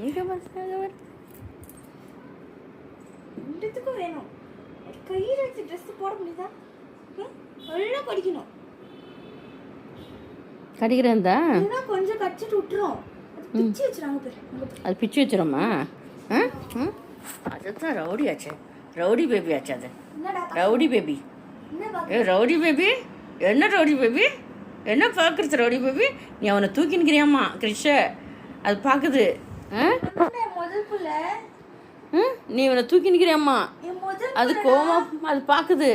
இங்கே பாரு ரெண்டுத்துக்கும் வேணும். கையில் வச்சு ட்ரெஸ் போட முடியுதா? நல்லா படிக்கணும். கடிக்கிறேன் தான் கொஞ்சம் கடிச்சிட்டு விட்டுரும். பிச்சு வச்சுருவாங்க. அது பிச்சு வச்சிருமா? அதுதான் ரவுடி ஆச்சு. ரவுடி பேபி ஆச்சு. அது ரவுடி பேபி. ரவுடி பேபி என்ன? ரவுடி பேபி என்ன பார்க்குறது? ரவுடி பேபி நீ அவனை தூக்கின்னுக்கிறியாம்மா கிருஷ? அது பார்க்குது. நீ இவனை தூக்கின்னுக்கிறியாம்மா? அது கோமா அது பார்க்குது.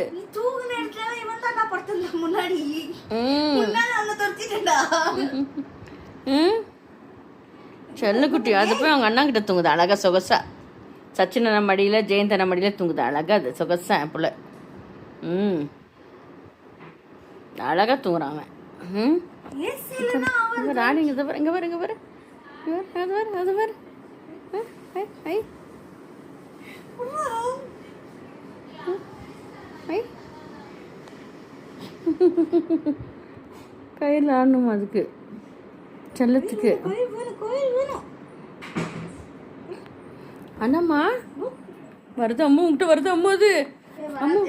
செல்லக்குட்டி அது போய் அவங்க அண்ணா கிட்ட தூங்குது அழகா சொகசா. சச்சின மடியில் ஜெயந்தன மடியில் தூங்குது அழகா. அது சொகசா போல. அழகா தூங்குறான் அவன். ராணி இங்கே பாரு, இங்கே பாரு, இங்கே பாரு, அது பாரு, அது பாரு. ஐ ஐ கையில் ஆடணுமா அதுக்கு செல்லத்துக்கு? அண்ணம்மா வருது அம்மா, உங்கள்கிட்ட வருது அம்மா. அது அம்மா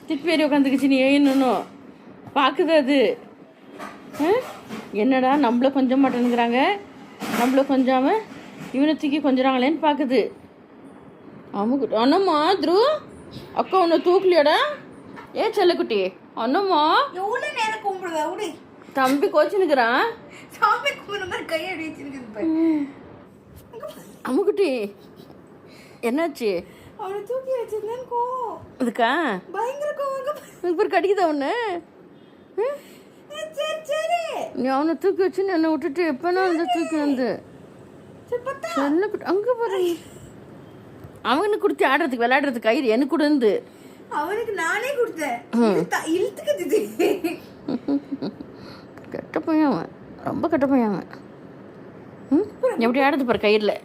திப்பேரி உட்காந்துக்குச்சு. நீ ஏன்னு பார்க்குது அது. என்னடா நம்மள கொஞ்சம் மாட்டேனுங்கிறாங்க, நம்மள கொஞ்சாம இவனை தூக்கி கொஞ்சறாங்களேன்னு பார்க்குது. அம்முக்கு அண்ணம்மா த்ரு அக்கா உன்னை தூக்கலையாடா? ஏன் செல்லக்குட்டி? அண்ணம்மா எவ்வளோ நேரம் கும்பிடுவேன். தம்பி கோச்சினுக்குறான். சாமி கும்பிட்ற மாதிரி கையடி வச்சிருக்கு. அம்முக்குட்டி என்னாச்சு? அவனை தூக்கி வச்சிருந்தேன். கோவம் இதுக்கா பயங்கர கோவம். இப்போ கடிக்குதா ஒன்று? சரி சரி நீ அவனை தூக்கி வச்சுன்னு என்னை விட்டுட்டு எப்போனா வந்து தூக்கி வந்து செல்லக்குட்டி அங்கே போகிற. அவனுக்கு கொடுத்து ஆடுறதுக்கு விளையாடுறதுக்கு கயிறு எனக்கு கொடுந்து அவனுக்கு நானே கொடுத்தேன். இழுத்துக்குது. கெட்ட பையன் அவன், ரொம்ப கெட்ட பையன் அவன். எப்படி ஆடுறது பாரு கயிறில்.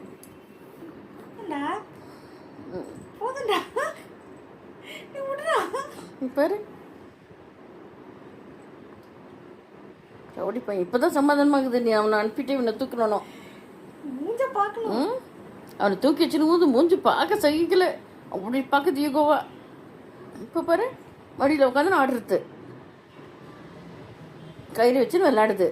பாரு ரவுடி பையன். இப்போதான் சமாதானமாகுது. நீ அவனை அனுப்பிட்டு இவனை தூக்கணும். அவனை தூக்கி வச்சுன்னு மூஞ்சி பார்க்க சகிக்கல. அப்படி பார்க்குது யோகோவா. இப்போ பாரு மடியில் உட்காந்து ஆடுறது, கயிறு வச்சுன்னு விளையாடுது.